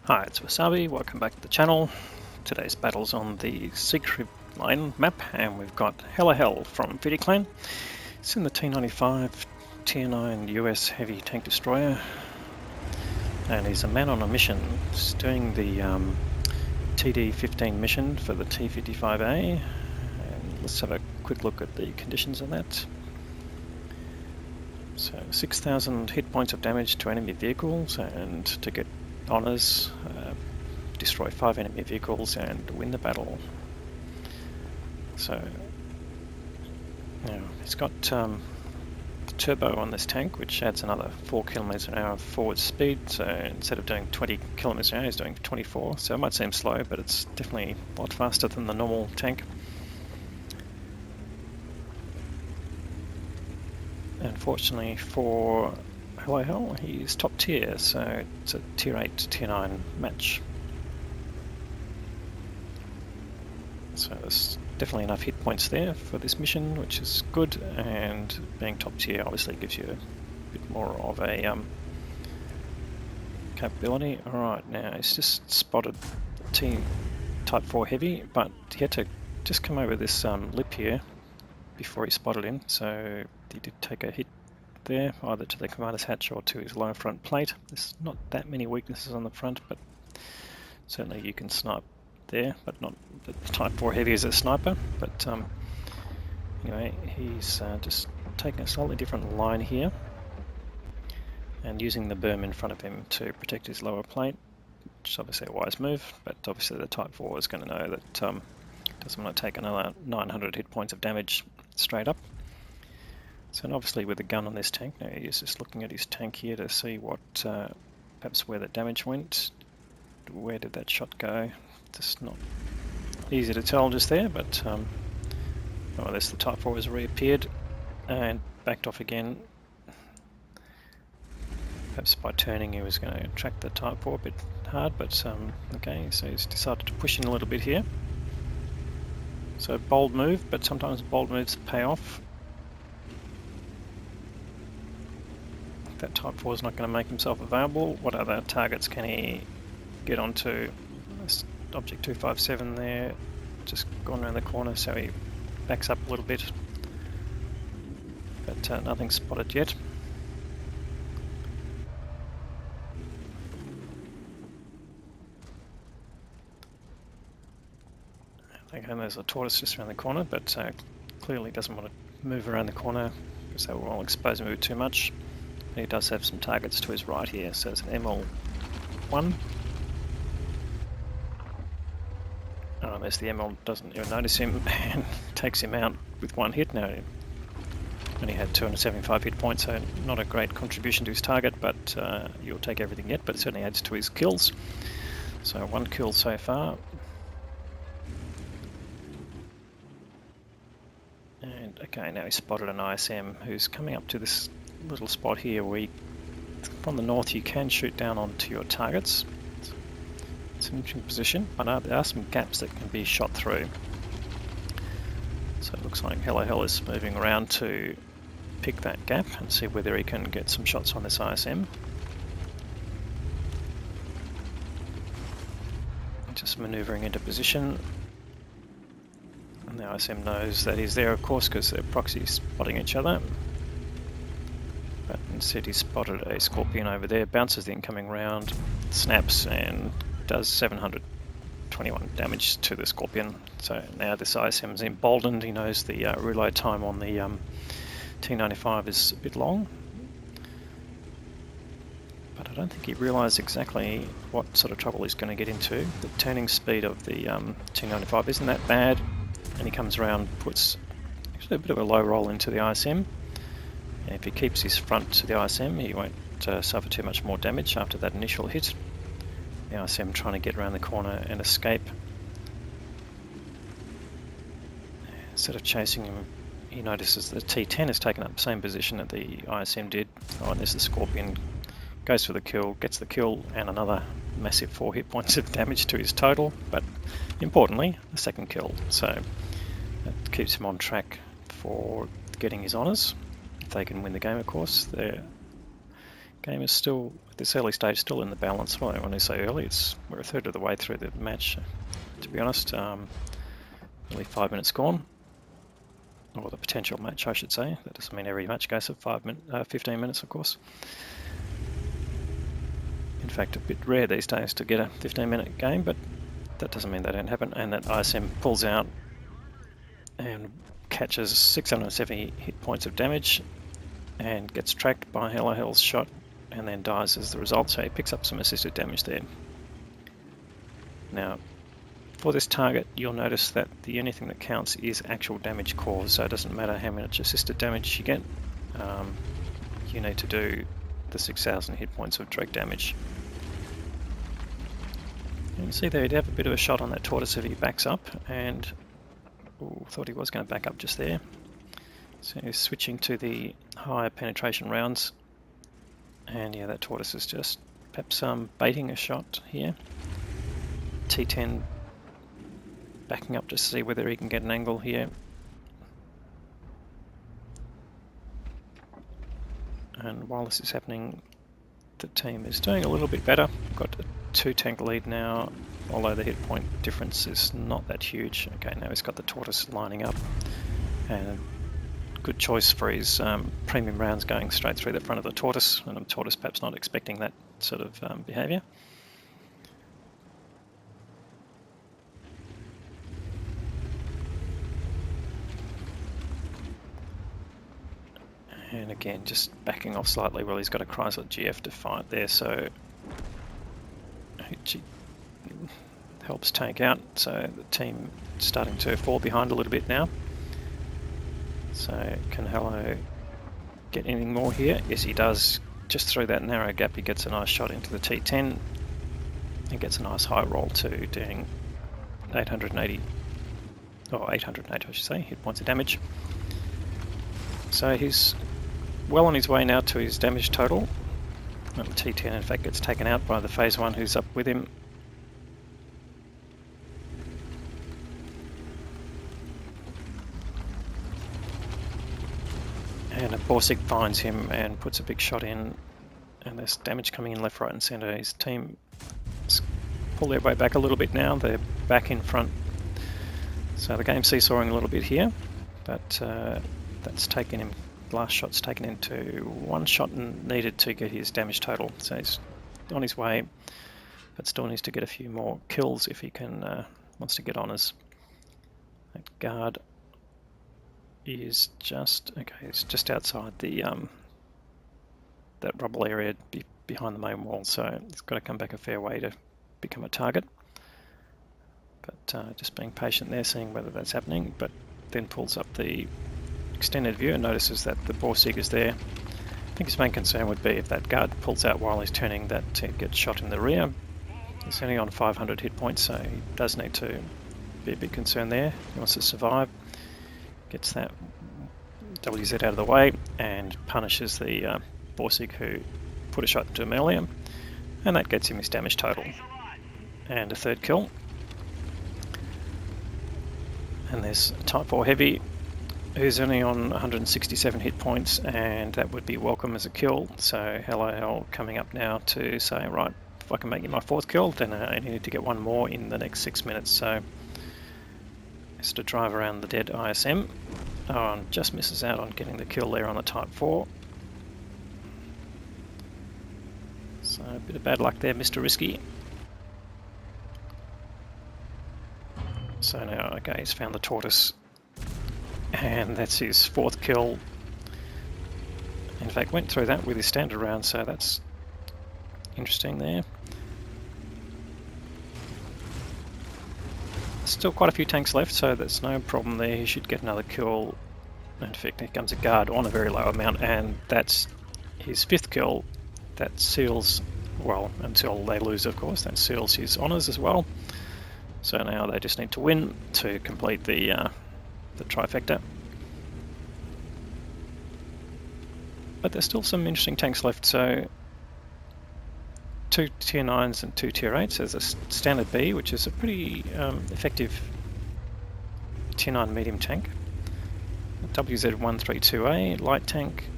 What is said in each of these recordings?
Hi, it's Wasabi, welcome back to the channel. Today's battle's on the Secret Line map, and we've got Helohel from VideoClan. It's in the T95 Tier 9 US heavy tank destroyer, and he's a man on a mission. He's doing the TD-15 mission for the T95A, and let's have a quick look at the conditions of that. So 6,000 hit points of damage to enemy vehicles, and to get honours, destroy 5 enemy vehicles and win the battle. So now it's got turbo on this tank, which adds another 4 km an hour of forward speed. So instead of doing 20 km an hour, he's doing 24. So it might seem slow, but it's definitely a lot faster than the normal tank. Unfortunately for Helohel, he's top tier, so it's a tier 8 to tier 9 match. So there's definitely enough hit points there for this mission, which is good, and being top tier obviously gives you a bit more of a capability. Alright, now he's just spotted T Type 4 heavy, but he had to just come over this lip here before he spotted him, so he did take a hit there, either to the commander's hatch or to his lower front plate. There's not that many weaknesses on the front, but certainly you can snipe there, but not the Type 4 heavy as a sniper. But anyway, he's just taking a slightly different line here and using the berm in front of him to protect his lower plate, which is obviously a wise move, but obviously the Type 4 is going to know that doesn't want to take another 900 hit points of damage straight up. So obviously with the gun on this tank, now he's just looking at his tank here to see what, perhaps where the damage went. Where did that shot go? Just not easy to tell just there, but oh, there's the Type 4 has reappeared and backed off again. Perhaps by turning he was going to track the Type 4 a bit hard, but okay, so he's decided to push in a little bit here. So bold move, but sometimes bold moves pay off. That Type 4 is not going to make himself available. What other targets can he get onto? This Object 257 there, just gone around the corner, so he backs up a little bit, but nothing spotted yet. Okay, there's a tortoise just around the corner, but clearly doesn't want to move around the corner because that will expose him too much. He does have some targets to his right here, so it's an ML1. Oh, there's the ML, doesn't even notice him and takes him out with one hit. Now, he only had 275 hit points, so not a great contribution to his target, but you'll take everything yet, but it certainly adds to his kills. So 1 kill so far. And okay, now he's spotted an ISM who's coming up to this little spot here where from the north you can shoot down onto your targets. It's an interesting position, but there are some gaps that can be shot through. So it looks like Helohel is moving around to pick that gap and see whether he can get some shots on this ISM. Just manoeuvring into position. And the ISM knows that he's there, of course, because they're proxy spotting each other. But instead he spotted a Scorpion over there, bounces the incoming round, snaps and does 721 damage to the Scorpion. So now this ISM is emboldened. He knows the reload time on the T95 is a bit long. But I don't think he realised exactly what sort of trouble he's going to get into. The turning speed of the T95 isn't that bad. And he comes around, puts actually a bit of a low roll into the ISM. And if he keeps his front to the ISM, he won't suffer too much more damage after that initial hit. The ISM trying to get around the corner and escape. Instead of chasing him, he notices the T10 has taken up the same position that the ISM did. Oh, and there's the Scorpion. Goes for the kill, gets the kill, and another massive 4 hit points of damage to his total, but importantly, the second kill. So that keeps him on track for getting his honours. If they can win the game, of course. They're Game is still, at this early stage, still in the balance. Well, when I say early, we're a third of the way through the match, to be honest. Nearly 5 minutes gone. Or the potential match, I should say. That doesn't mean every match goes for 15 minutes, of course. In fact, a bit rare these days to get a 15-minute game, but that doesn't mean they don't happen. And that ISM pulls out and catches 670 hit points of damage and gets tracked by Helohel's shot and then dies as the result, so he picks up some assisted damage there. Now, for this target, you'll notice that the only thing that counts is actual damage caused, so it doesn't matter how much assisted damage you get. You need to do the 6,000 hit points of direct damage. You can see there he'd have a bit of a shot on that tortoise if he backs up, and thought he was going to back up just there. So he's switching to the higher penetration rounds, and yeah, that tortoise is just perhaps baiting a shot here. T10 backing up to see whether he can get an angle here. And while this is happening, the team is doing a little bit better. We've got a 2-tank lead now, although the hit point difference is not that huge. Okay, now he's got the tortoise lining up, and a good choice for his premium rounds going straight through the front of the tortoise, and the tortoise perhaps not expecting that sort of behaviour. And again, just backing off slightly. Well, he's got a Chrysler GF to fight there, so it helps tank out. So the team starting to fall behind a little bit now. So can Helohel get anything more here? Yes, he does. Just through that narrow gap, he gets a nice shot into the T10 and gets a nice high roll to doing 880, or 808 I should say, hit points of damage. So he's well on his way now to his damage total. And the T10 in fact gets taken out by the phase 1 who's up with him. And a Borsig finds him and puts a big shot in, and there's damage coming in left, right and centre. His team pull their way back a little bit now. They're back in front. So the game's seesawing a little bit here, but that's taken him. Last shot's taken into 1 shot and needed to get his damage total. So he's on his way, but still needs to get a few more kills if he can wants to get honours. That guard is just okay. It's just outside the that rubble area behind the main wall. So he's got to come back a fair way to become a target. But just being patient there, seeing whether that's happening. But then pulls up the extended view and notices that the Borsig is there. I think his main concern would be if that guard pulls out while he's turning, that he gets shot in the rear. He's only on 500 hit points, so he does need to be a bit concerned there. He wants to survive. Gets that WZ out of the way and punishes the Borsig who put a shot into him earlier. And that gets him his damage total. And a 3rd kill. And there's Type 4 Heavy, who's only on 167 hit points, and that would be welcome as a kill. So Helohel coming up now to say, right, if I can make it my 4th kill, then I need to get 1 more in the next 6 minutes. So has to drive around the dead ISM. Oh, and just misses out on getting the kill there on the Type 4. So a bit of bad luck there, Mr. Risky. So now, okay, he's found the tortoise, and that's his 4th kill. In fact, went through that with his standard round, so that's interesting there. Still quite a few tanks left, so that's no problem there. He should get another kill. In fact, here comes a guard on a very low amount, and that's his 5th kill. That seals, well, until they lose, of course, that seals his honours as well. So now they just need to win to complete the trifecta. But there's still some interesting tanks left, so 2 tier 9s and 2 tier 8s. There's a standard B, which is a pretty effective tier 9 medium tank. WZ132A light tank,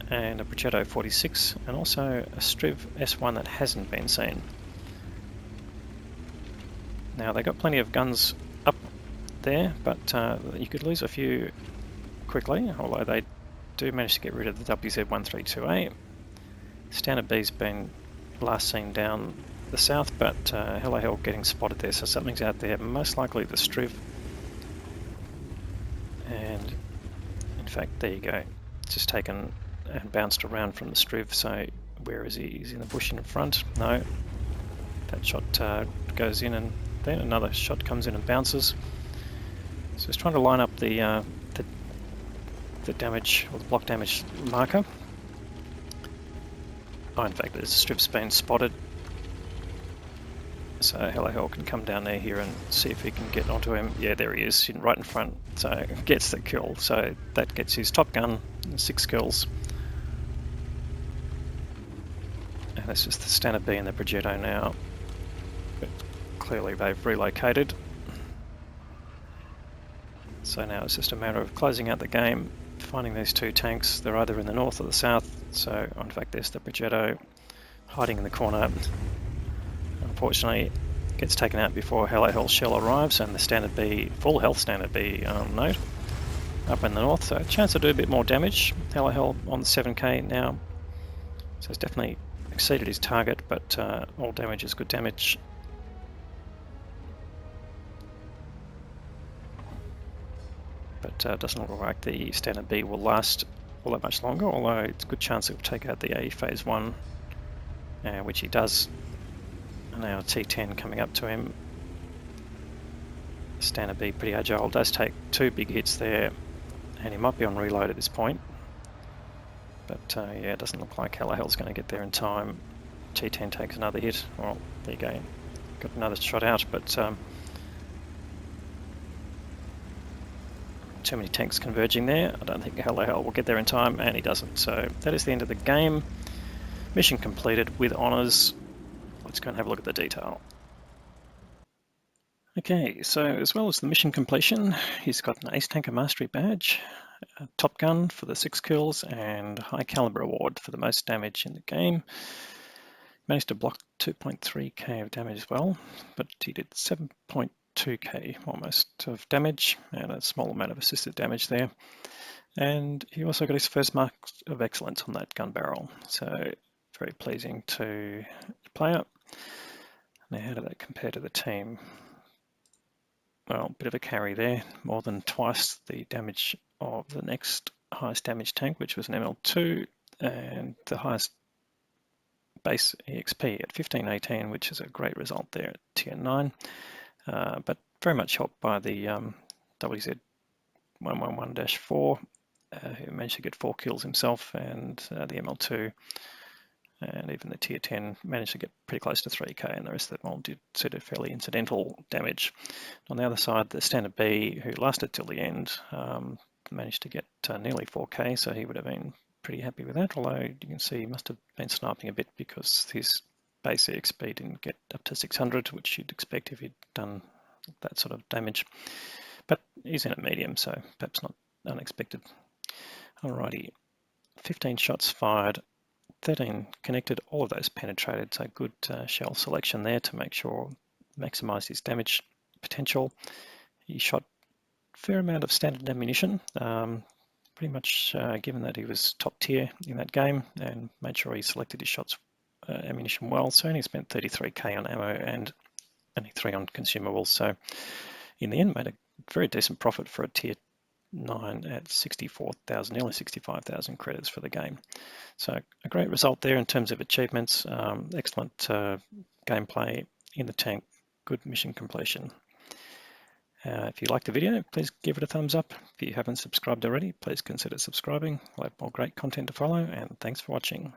and a Progetto 46, and also a Striv S1 that hasn't been seen. Now they got plenty of guns up there, but you could lose a few quickly, although they do manage to get rid of the WZ132A. Standard B's been last seen down the south, but Helohel getting spotted there, so something's out there, most likely the Striv. And in fact, there you go, just taken and bounced around from the Striv. So where is he? He's in the bush in front. No, that shot goes in, and then another shot comes in and bounces. So he's trying to line up the damage, or the block damage marker. Oh, in fact, there's a Striv's been spotted. So Helohel can come down there here and see if he can get onto him. Yeah, there he is, right in front. So gets the kill. So that gets his top gun, 6 kills. And that's just the Standard B and the Progetto now. But clearly they've relocated. So now it's just a matter of closing out the game, finding these 2 tanks. They're either in the north or the south. So in fact, there's the Progetto hiding in the corner. Unfortunately, gets taken out before Helohel shell arrives, and the Standard B, full health Standard B note, up in the north. So a chance to do a bit more damage. Helohel on the 7k now. So it's definitely exceeded his target, but all damage is good damage. But doesn't look like the Standard B will last all that much longer, although it's a good chance it will take out the A phase 1, which he does. And now T10 coming up to him. Standard B pretty agile, does take 2 big hits there, and he might be on reload at this point. But yeah, it doesn't look like Helohel's going to get there in time. T10 takes another hit. Well, there you go, got another shot out, but too many tanks converging there. I don't think Helohel will get there in time, and he doesn't. So that is the end of the game. Mission completed with honours. Let's go and have a look at the detail. Okay, so as well as the mission completion, he's got an Ace Tanker Mastery badge, a Top Gun for the 6 kills, and High Caliber Award for the most damage in the game. Managed to block 2.3k of damage as well, but he did 7.2k almost of damage, and a small amount of assisted damage there. And he also got his first mark of excellence on that gun barrel, so very pleasing to the player. Now, how did that compare to the team? Well, a bit of a carry there, more than twice the damage of the next highest damage tank, which was an ML2, and the highest base EXP at 1518, which is a great result there at tier 9, but very much helped by the WZ111-4, who managed to get 4 kills himself, and the ML2, and even the tier 10 managed to get pretty close to 3k, and the rest of them all did sort of fairly incidental damage. On the other side, the Standard B, who lasted till the end, managed to get nearly 4k, so he would have been pretty happy with that, although you can see he must have been sniping a bit because his base EXP didn't get up to 600, which you'd expect if he'd done that sort of damage. But he's in at medium, so perhaps not unexpected. Alrighty, 15 shots fired, 13 connected, all of those penetrated, so good shell selection there to make sure, maximise his damage potential. He shot a fair amount of standard ammunition, pretty much given that he was top tier in that game, and made sure he selected his shots ammunition well, so only spent 33k on ammo and only 3 on consumables, so in the end made a very decent profit for a tier 9 at 64,000, nearly 65,000 credits for the game. So a great result there in terms of achievements, excellent gameplay in the tank, good mission completion. If you liked the video, please give it a thumbs up. If you haven't subscribed already, please consider subscribing. We'll have more great content to follow, and thanks for watching.